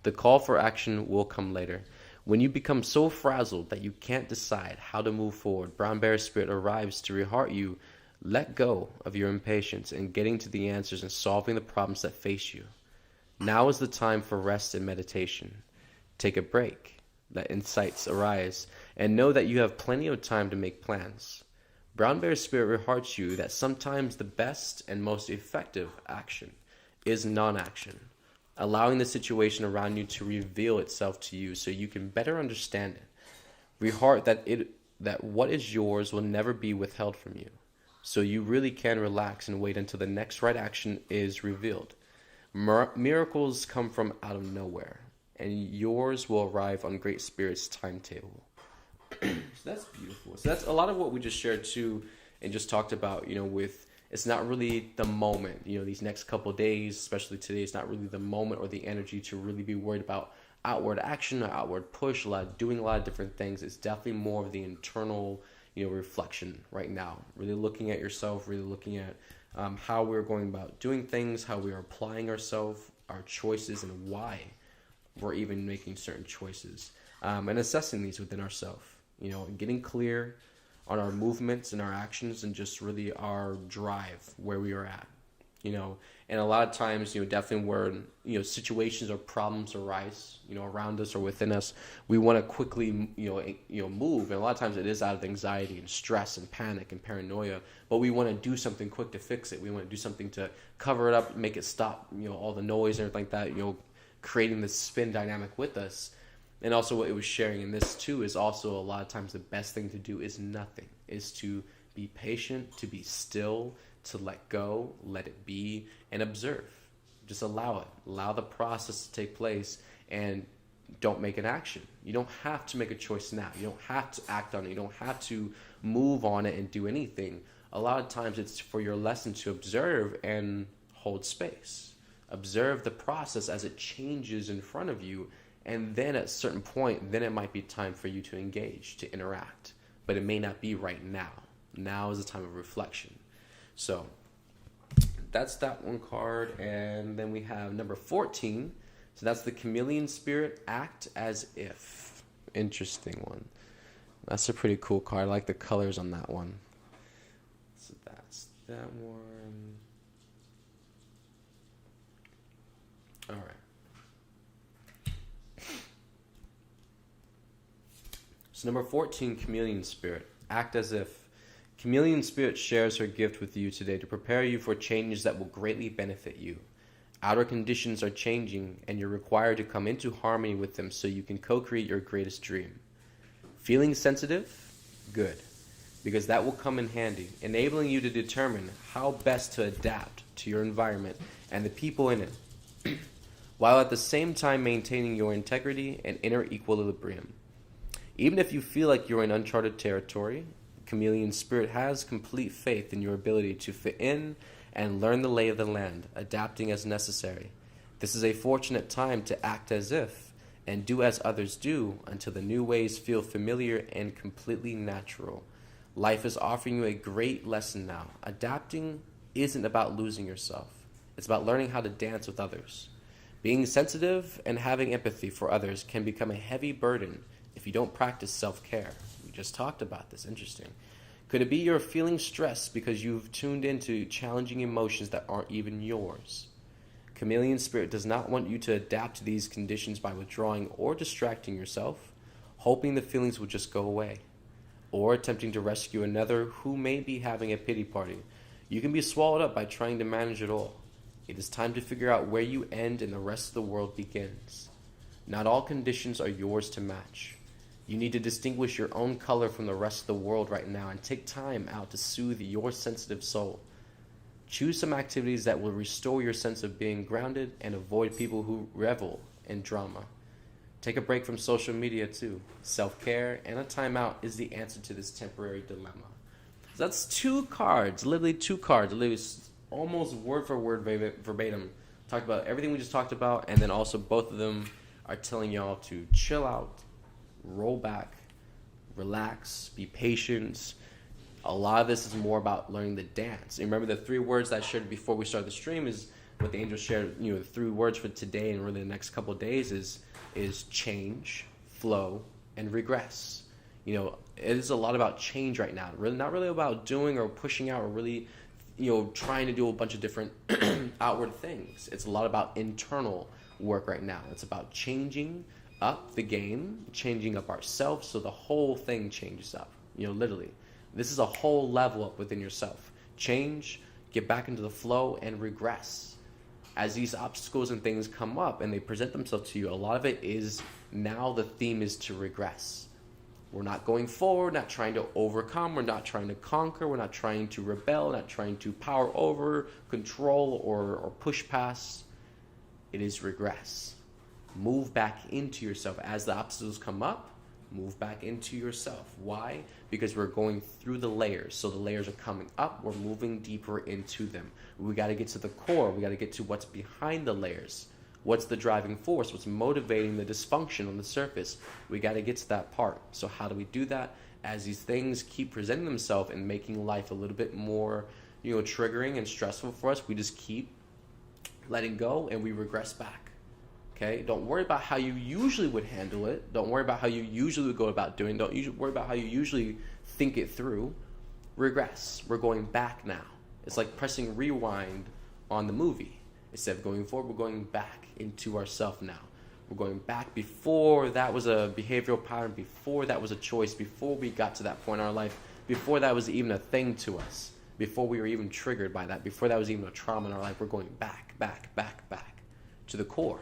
Speaker 1: The call for action will come later. When you become so frazzled that you can't decide how to move forward, Brown Bear Spirit arrives to reheart you. Let go of your impatience in getting to the answers and solving the problems that face you. Now is the time for rest and meditation. Take a break, let insights arise, and know that you have plenty of time to make plans. Brown Bear Spirit rehearts you that sometimes the best and most effective action is non-action. Allowing the situation around you to reveal itself to you so you can better understand it. Reheart that what is yours will never be withheld from you. So you really can relax and wait until the next right action is revealed. Miracles come from out of nowhere, and yours will arrive on Great Spirit's timetable. So that's beautiful. So that's a lot of what we just shared too and just talked about, with it's not really the moment, these next couple of days, especially today, it's not really the moment or the energy to really be worried about outward action or outward push, doing a lot of different things. It's definitely more of the internal, reflection right now. Really looking at yourself, really looking at how we're going about doing things, how we are applying ourselves, our choices, and why we're even making certain choices, and assessing these within ourselves, and getting clear on our movements and our actions and just really our drive where we are at, and a lot of times, definitely where, situations or problems arise, around us or within us, we want to quickly, move. And a lot of times it is out of anxiety and stress and panic and paranoia, but we want to do something quick to fix it. We want to do something to cover it up, make it stop, all the noise and everything like that, creating this spin dynamic with us. And also what it was sharing in this too is also a lot of times the best thing to do is nothing, is to be patient, to be still, to let go, let it be, and observe. Just allow it. Allow the process to take place and don't make an action. You don't have to make a choice now. You don't have to act on it. You don't have to move on it and do anything. A lot of times it's for your lesson to observe and hold space. Observe the process as it changes in front of you, and then at a certain point, then it might be time for you to engage, to interact. But it may not be right now. Now is the time of reflection. So that's that one card. And then we have number 14. So that's the chameleon spirit, act as if. Interesting one. That's a pretty cool card. I like the colors on that one. So that's that one. All right. So number 14, chameleon spirit, act as if. Chameleon spirit shares her gift with you today to prepare you for changes that will greatly benefit you. Outer conditions are changing, and you're required to come into harmony with them so you can co-create your greatest dream. Feeling sensitive? Good, because that will come in handy, enabling you to determine how best to adapt to your environment and the people in it, while at the same time maintaining your integrity and inner equilibrium. Even if you feel like you're in uncharted territory, chameleon spirit has complete faith in your ability to fit in and learn the lay of the land, adapting as necessary. This is a fortunate time to act as if and do as others do until the new ways feel familiar and completely natural. Life is offering you a great lesson now. Adapting isn't about losing yourself. It's about learning how to dance with others. Being sensitive and having empathy for others can become a heavy burden if you don't practice self-care. We just talked about this. Interesting. Could it be you're feeling stressed because you've tuned into challenging emotions that aren't even yours? Chameleon spirit does not want you to adapt to these conditions by withdrawing or distracting yourself, hoping the feelings will just go away, or attempting to rescue another who may be having a pity party. You can be swallowed up by trying to manage it all. It is time to figure out where you end and the rest of the world begins. Not all conditions are yours to match. You need to distinguish your own color from the rest of the world right now and take time out to soothe your sensitive soul. Choose some activities that will restore your sense of being grounded and avoid people who revel in drama. Take a break from social media too. Self-care and a timeout is the answer to this temporary dilemma. So that's two cards, literally almost word for word verbatim. Talk about everything we just talked about, and then also both of them are telling y'all to chill out, roll back, relax, be patient. A lot of this is more about learning the dance. And remember the 3 words that I shared before we started the stream is what the angels shared, the 3 words for today and really the next couple of days is change, flow, and regress. It is a lot about change right now. Really not really about doing or pushing out or really trying to do a bunch of different outward things. It's a lot about internal work right now. It's about changing up the game, changing up ourselves so the whole thing changes up. Literally. This is a whole level up within yourself. Change, get back into the flow, and regress. As these obstacles and things come up and they present themselves to you, a lot of it is now the theme is to regress. We're not going forward, not trying to overcome, we're not trying to conquer, we're not trying to rebel, not trying to power over, control, or push past. It is regress. Move back into yourself. As the obstacles come up, move back into yourself. Why? Because we're going through the layers. So the layers are coming up, we're moving deeper into them. We got to get to the core. We got to get to what's behind the layers. What's the driving force? What's motivating the dysfunction on the surface? We got to get to that part. So how do we do that? As these things keep presenting themselves and making life a little bit more, triggering and stressful for us, we just keep letting go and we regress back. Okay? Don't worry about how you usually would handle it. Don't worry about how you usually would go about doing it. Don't worry about how you usually think it through. Regress. We're going back now. It's like pressing rewind on the movie. Instead of going forward, we're going back into ourselves now. We're going back before that was a behavioral pattern, before that was a choice, before we got to that point in our life, before that was even a thing to us, before we were even triggered by that, before that was even a trauma in our life. We're going back to the core.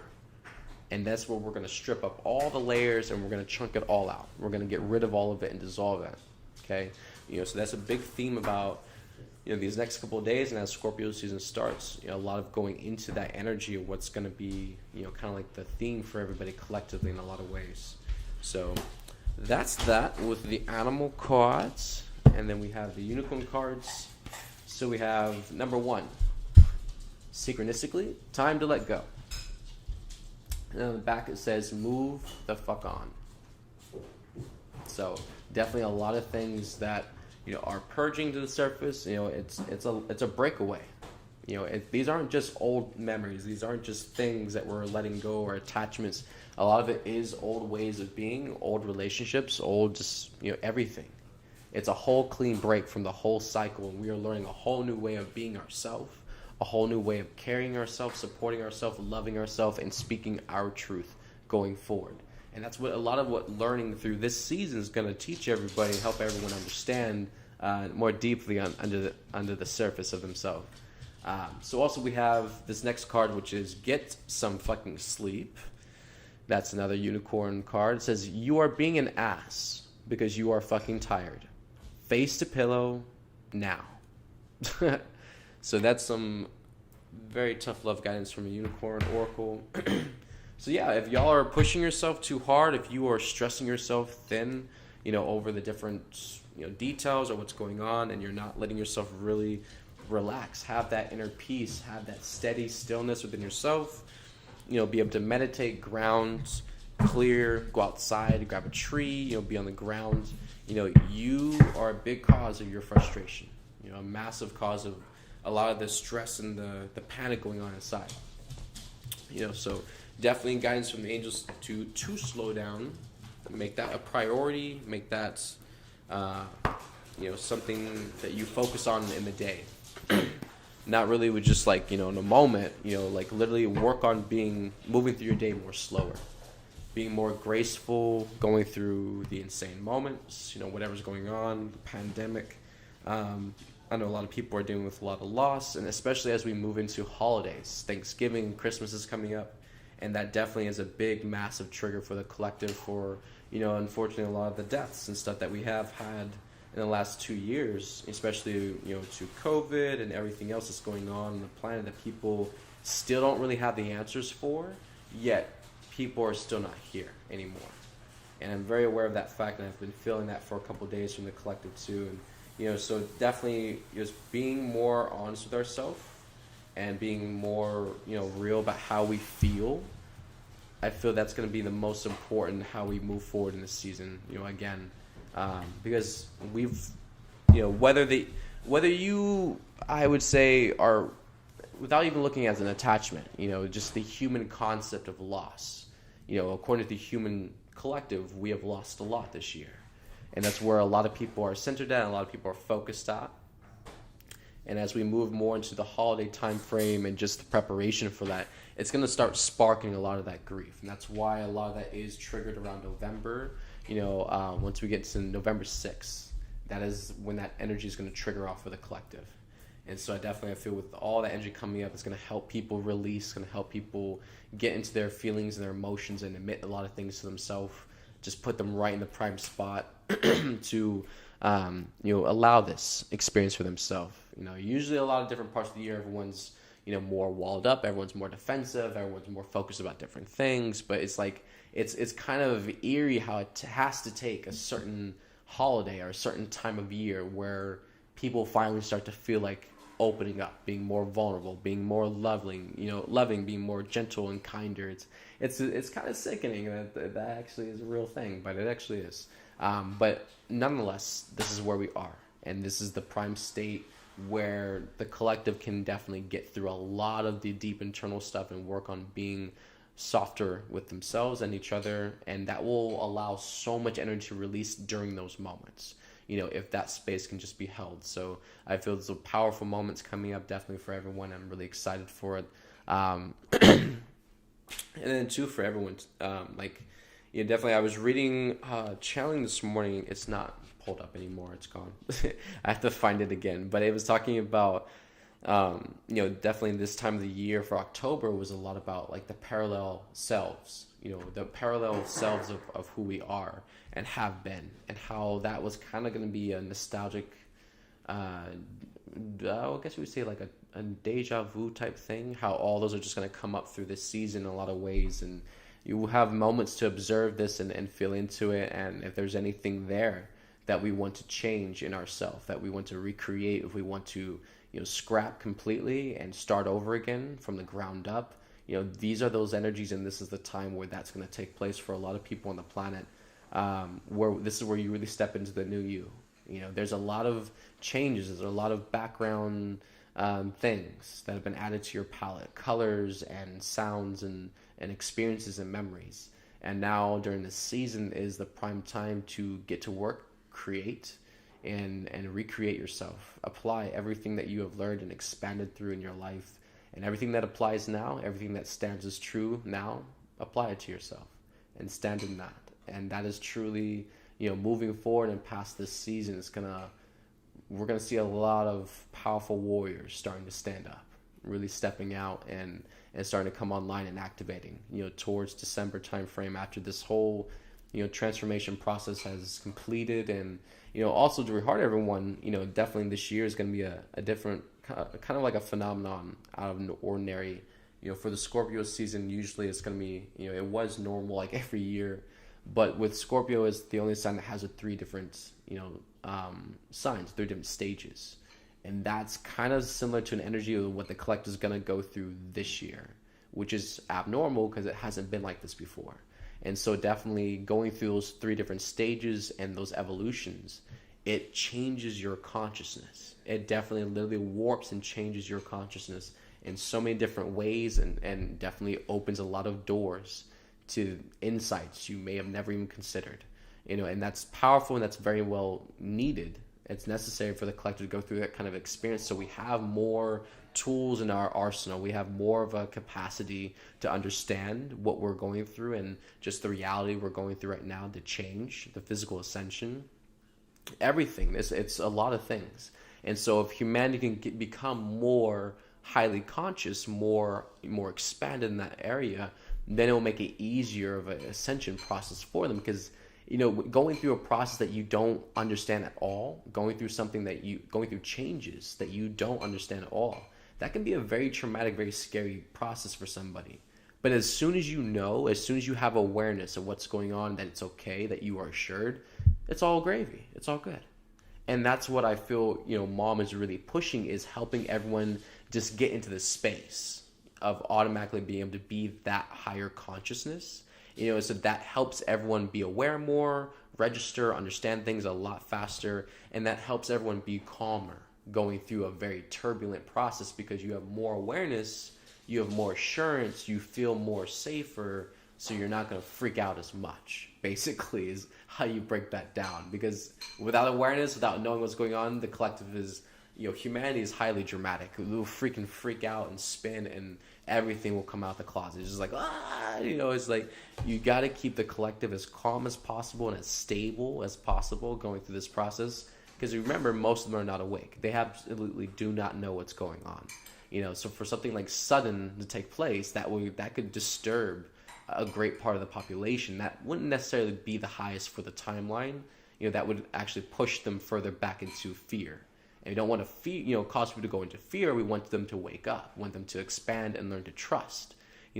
Speaker 1: And that's where we're going to strip up all the layers and we're going to chunk it all out. We're going to get rid of all of it and dissolve it. Okay? So that's a big theme about these next couple of days, and as Scorpio season starts, a lot of going into that energy of what's going to be, kind of like the theme for everybody collectively in a lot of ways. So that's that with the animal cards. And then we have the unicorn cards. So we have number 1, synchronistically, time to let go. And on the back it says, move the fuck on. So definitely a lot of things that are purging to the surface. It's a breakaway. These aren't just old memories. These aren't just things that we're letting go or attachments. A lot of it is old ways of being, old relationships, old just everything. It's a whole clean break from the whole cycle, and we are learning a whole new way of being ourselves, a whole new way of carrying ourselves, supporting ourselves, loving ourselves, and speaking our truth going forward. And that's what a lot of what learning through this season is going to teach everybody and help everyone understand more deeply under the surface of themselves. So also we have this next card, which is get some fucking sleep. That's another unicorn card. It says, you are being an ass because you are fucking tired. Face to pillow now. So that's some very tough love guidance from a unicorn oracle. So yeah, if y'all are pushing yourself too hard, if you are stressing yourself thin, over the different details or what's going on, and you're not letting yourself really relax, have that inner peace, have that steady stillness within yourself, be able to meditate, ground, clear, go outside, grab a tree, be on the ground. You are a big cause of your frustration, a massive cause of a lot of the stress and the panic going on inside. So definitely guidance from the angels to slow down, make that a priority, make that something that you focus on in the day. Not really with just in a moment, literally work on moving through your day more slower, being more graceful, going through the insane moments, whatever's going on, the pandemic. I know a lot of people are dealing with a lot of loss, and especially as we move into holidays, Thanksgiving, Christmas is coming up, and that definitely is a big, massive trigger for the collective for, unfortunately a lot of the deaths and stuff that we have had in the last 2 years, especially, to COVID and everything else that's going on the planet that people still don't really have the answers for, yet people are still not here anymore. And I'm very aware of that fact, and I've been feeling that for a couple of days from the collective too. And, so definitely just being more honest with ourselves and being more, real about how we feel. I feel that's going to be the most important how we move forward in this season, again. Because we've, whether you, I would say, are, without even looking as an attachment, just the human concept of loss. According to the human collective, we have lost a lot this year. And that's where a lot of people are centered at, and a lot of people are focused at. And as we move more into the holiday time frame and just the preparation for that, it's going to start sparking a lot of that grief. And that's why a lot of that is triggered around November. Once we get to November 6th, that is when that energy is going to trigger off for the collective. And so I feel with all that energy coming up, it's going to help people release, it's going to help people get into their feelings and their emotions and admit a lot of things to themselves. Just put them right in the prime spot to, allow this experience for themselves. Usually a lot of different parts of the year, everyone's, more walled up, everyone's more defensive, everyone's more focused about different things. But it's like, it's kind of eerie how it has to take a certain holiday or a certain time of year where people finally start to feel like opening up, being more vulnerable, being more loving, being more gentle and kinder. It's kind of sickening that actually is a real thing, but it actually is. But nonetheless, this is where we are, and this is the prime state where the collective can definitely get through a lot of the deep internal stuff and work on being softer with themselves and each other, and that will allow so much energy to release during those moments, if that space can just be held. So I feel there's some powerful moments coming up definitely for everyone. I'm really excited for it. And then too for everyone, definitely I was reading Channeling this morning. It's not pulled up anymore, it's gone. I have to find it again, but it was talking about definitely this time of the year for October was a lot about the parallel selves, the parallel selves of who we are and have been, and how that was kind of going to be a nostalgic I guess we would say like a deja vu type thing. How all those are just going to come up through this season in a lot of ways, and you will have moments to observe this and feel into it. And if there's anything there that we want to change in ourselves, that we want to recreate, if we want to, scrap completely and start over again from the ground up, these are those energies, and this is the time where that's going to take place for a lot of people on the planet. Where this is where you really step into the new you. There's a lot of changes. There's a lot of background things that have been added to your palette, colors and sounds and experiences and memories. And now during this season is the prime time to get to work, create, and recreate yourself. Apply everything that you have learned and expanded through in your life. And everything that applies now, everything that stands as true now, apply it to yourself and stand in that. And that is truly, moving forward and past this season, we're gonna see a lot of powerful warriors starting to stand up, really stepping out and starting to come online and activating, towards December timeframe after this whole, transformation process has completed. And, also to remind everyone, definitely this year is gonna be a different kind of like a phenomenon out of the ordinary. For the Scorpio season, usually it's gonna be, it was normal like every year. But with Scorpio is the only sign that has three different, signs, three different stages. And that's kind of similar to an energy of what the collective is going to go through this year, which is abnormal because it hasn't been like this before. And so definitely going through those three different stages and those evolutions, it changes your consciousness. It definitely literally warps and changes your consciousness in so many different ways, and definitely opens a lot of doors to insights you may have never even considered, and that's powerful, and that's very well needed. It's necessary for the collective to go through that kind of experience, so we have more tools in our arsenal. We have more of a capacity to understand what we're going through and just the reality we're going through right now, the change, the physical ascension, everything. It's a lot of things. And so if humanity can become more highly conscious, more expanded in that area, then it will make it easier of an ascension process for them. Because going through a process that you don't understand at all, going through changes that you don't understand at all, that can be a very traumatic, very scary process for somebody. But as soon as as soon as you have awareness of what's going on, that it's okay, that you are assured, it's all gravy, it's all good. And that's what I feel Mom is really pushing, is helping everyone just get into the space of automatically being able to be that higher consciousness, so that helps everyone be aware more, register, understand things a lot faster, and that helps everyone be calmer going through a very turbulent process, because you have more awareness, you have more assurance, you feel more safer, so you're not going to freak out as much, basically, is how you break that down. Because without awareness, without knowing what's going on, the collective is, humanity is highly dramatic. We'll freaking freak out and spin, and everything will come out the closet. It's just like, it's like you got to keep the collective as calm as possible and as stable as possible going through this process. Because remember, most of them are not awake. They absolutely do not know what's going on. So for something like sudden to take place, that could disturb a great part of the population. That wouldn't necessarily be the highest for the timeline. That would actually push them further back into fear. And we don't want to cause people to go into fear. We want them to wake up, want them to expand and learn to trust.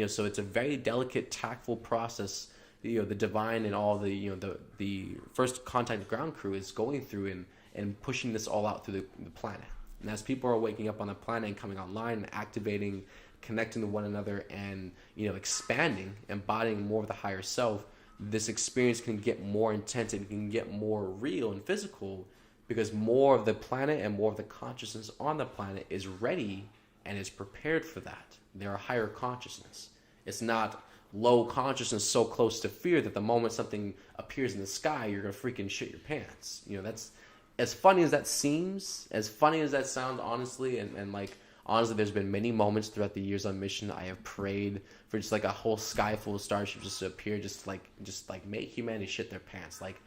Speaker 1: So it's a very delicate, tactful process. The divine and all the first contact ground crew is going through and pushing this all out through the planet. And as people are waking up on the planet and coming online and activating, connecting to one another, and expanding, embodying more of the higher self, this experience can get more intense and can get more real and physical, because more of the planet and more of the consciousness on the planet is ready and is prepared for that. They're a higher consciousness. It's not low consciousness so close to fear that the moment something appears in the sky, you're going to freaking shit your pants. That's as funny as that seems, as funny as that sounds, honestly, and like, honestly, there's been many moments throughout the years on mission I have prayed for just like a whole sky full of starships just to appear, just like make humanity shit their pants, like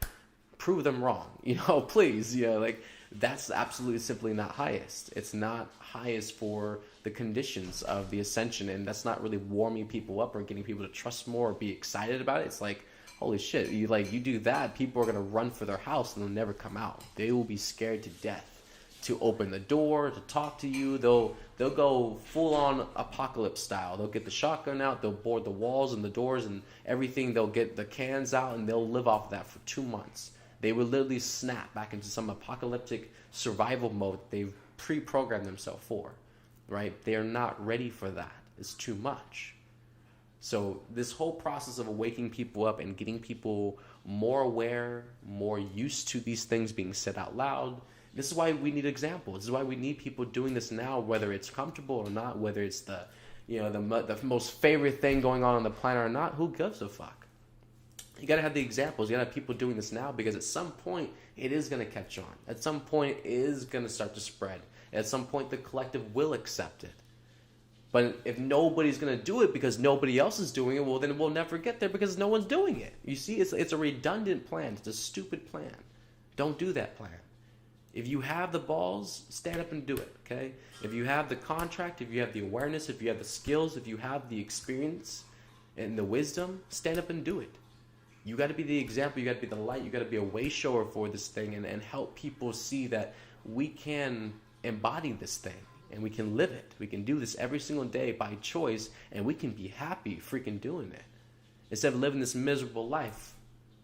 Speaker 1: prove them wrong, please, like that's absolutely simply not highest. It's not highest for the conditions of the ascension, and that's not really warming people up or getting people to trust more or be excited about it. It's like, holy shit, you do that, people are going to run for their house and they'll never come out. They will be scared to death to open the door, to talk to you. They'll go full on apocalypse style. They'll get the shotgun out, they'll board the walls and the doors and everything. They'll get the cans out and they'll live off of that for 2 months. They will literally snap back into some apocalyptic survival mode that they've pre-programmed themselves for, right? They are not ready for that. It's too much. So this whole process of waking people up and getting people more aware, more used to these things being said out loud, this is why we need examples. This is why we need people doing this now, whether it's comfortable or not, whether it's the most favorite thing going on the planet or not. Who gives a fuck? You got to have the examples. You got to have people doing this now, because at some point it is going to catch on. At some point it is going to start to spread. At some point the collective will accept it. But if nobody's going to do it because nobody else is doing it, well, then we'll never get there because no one's doing it. You see, it's a redundant plan. It's a stupid plan. Don't do that plan. If you have the balls, stand up and do it, okay? If you have the contract, if you have the awareness, if you have the skills, if you have the experience and the wisdom, stand up and do it. You got to be the example. You got to be the light. You got to be a way shower for this thing and help people see that we can embody this thing and we can live it. We can do this every single day by choice, and we can be happy freaking doing it. Instead of living this miserable life,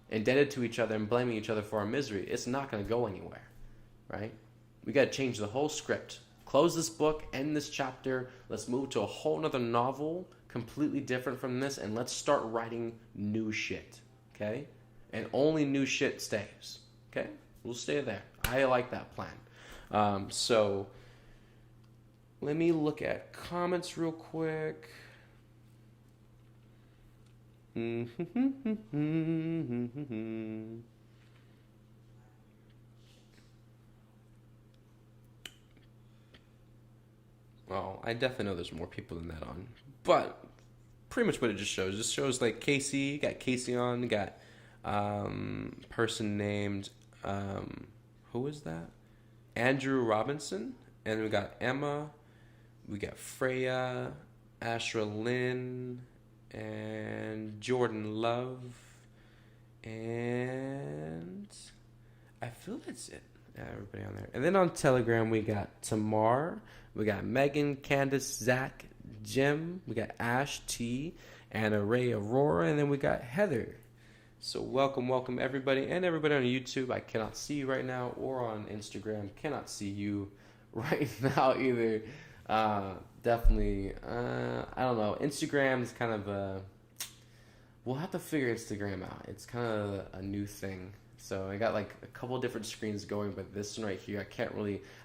Speaker 1: indebted to each other and blaming each other for our misery, it's not going to go anywhere. Right? We got to change the whole script. Close this book, end this chapter. Let's move to a whole nother novel, completely different from this, and let's start writing new shit. Okay? And only new shit stays. Okay? We'll stay there. I like that plan. So let me look at comments real quick. Well, I definitely know there's more people than that on. But pretty much what it just shows like Casey, you got Casey on, you got person named, who is that? Andrew Robinson. And we got Emma, we got Freya, Ashra Lynn, and Jordan Love. And I feel that's it. Yeah, everybody on there. And then on Telegram, we got Tamar, we got Megan, Candace, Zach, Jim, we got Ash T, Anna Ray Aurora, and then we got Heather. So welcome everybody, and everybody on YouTube. I cannot see you right now, or on Instagram, cannot see you right now either. Definitely, I don't know. Instagram is kind of we'll have to figure Instagram out. It's kind of a new thing. So I got like a couple different screens going, but this one right here,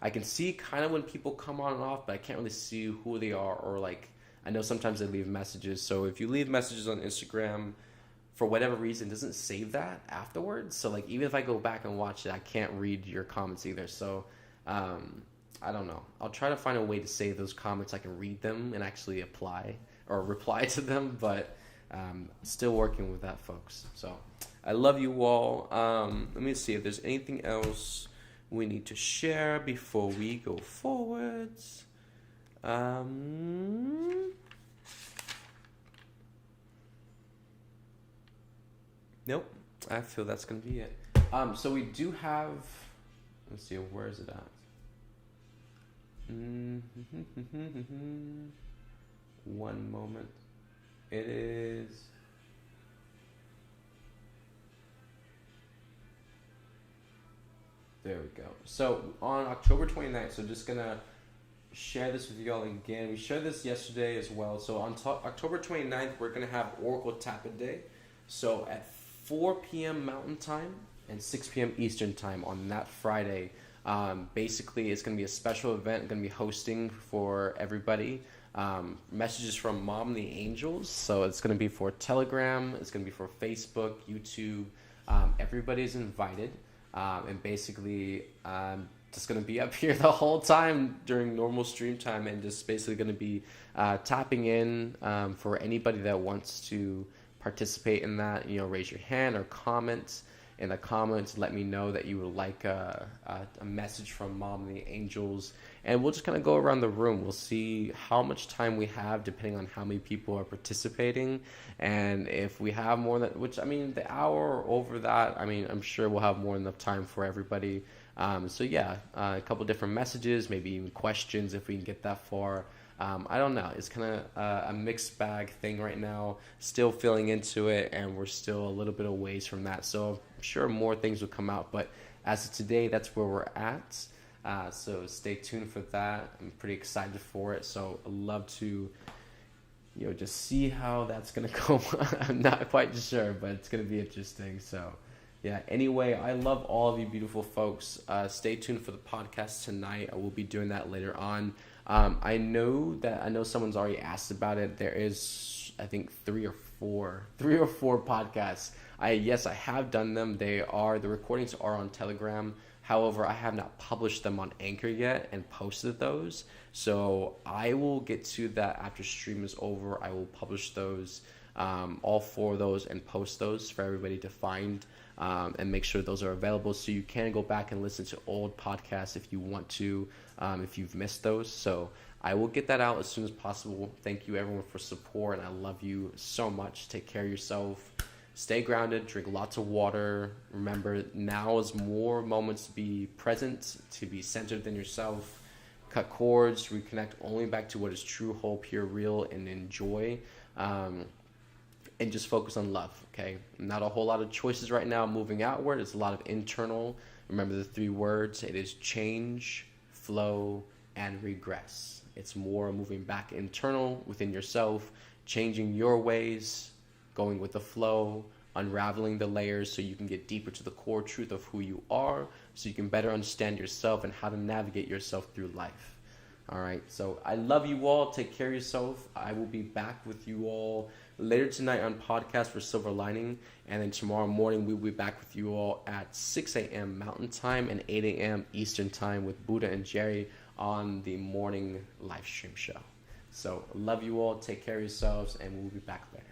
Speaker 1: I can see kind of when people come on and off, but I can't really see who they are, or like, I know sometimes they leave messages. So if you leave messages on Instagram, for whatever reason, it doesn't save that afterwards. So like, even if I go back and watch it, I can't read your comments either. So, I don't know. I'll try to find a way to save those comments. I can read them and actually apply or reply to them, but still working with that, folks. So I love you all. Let me see if there's anything else we need to share before we go forwards. Nope. I feel that's going to be it. So we do have, let's see, where is it at? One moment. It is... There we go. So on October 29th, so just going to share this with y'all again. We shared this yesterday as well. So on October 29th, we're going to have Oracle Tap-In Day. So at 4 p.m. Mountain Time and 6 p.m. Eastern Time on that Friday, basically it's going to be a special event. I'm going to be hosting for everybody. Messages from Mom and the Angels. So it's going to be for Telegram. It's going to be for Facebook, YouTube. Everybody's invited. And basically, just going to be up here the whole time during normal stream time, and just basically going to be tapping in for anybody that wants to participate in that. You know, raise your hand or comment in the comments. Let me know that you would like a message from Mom and the Angels, and we'll just kind of go around the room. We'll see how much time we have depending on how many people are participating, and if we have more than, which I mean, the hour or over that, I mean, I'm sure we'll have more than enough time for everybody. So yeah, a couple different messages, maybe even questions if we can get that far. I don't know. It's kind of a mixed bag thing right now. Still feeling into it, and we're still a little bit of ways from that. So I'm sure more things will come out. But as of today, that's where we're at. So stay tuned for that. I'm pretty excited for it. So I'd love to, just see how that's gonna go. I'm not quite sure, but it's gonna be interesting. So yeah, anyway, I love all of you beautiful folks. Stay tuned for the podcast tonight. I will be doing that later on. I know someone's already asked about it. There is, I think, three or four podcasts. Yes, I have done them. The recordings are on Telegram. However, I have not published them on Anchor yet and posted those. So I will get to that after stream is over. I will publish those, all 4 of those, and post those for everybody to find. And make sure those are available, so you can go back and listen to old podcasts if you want to, if you've missed those. So I will get that out as soon as possible. Thank you everyone for support, and I love you so much. Take care of yourself. Stay grounded. Drink lots of water. Remember, now is more moments to be present, to be centered within yourself. Cut cords. Reconnect only back to what is true, whole, pure, real, and enjoy. And just focus on love, okay? Not a whole lot of choices right now moving outward. It's a lot of internal. Remember the 3 words. It is change, flow, and regress. It's more moving back internal within yourself, changing your ways, going with the flow, unraveling the layers so you can get deeper to the core truth of who you are, so you can better understand yourself and how to navigate yourself through life. All right, so I love you all. Take care of yourself. I will be back with you all later tonight on podcast for Silver Lining, and then tomorrow morning we'll be back with you all at 6 a.m. Mountain Time and 8 a.m. Eastern Time with Buddha and Jerry on the morning live stream show. So love you all. Take care of yourselves, and we'll be back later.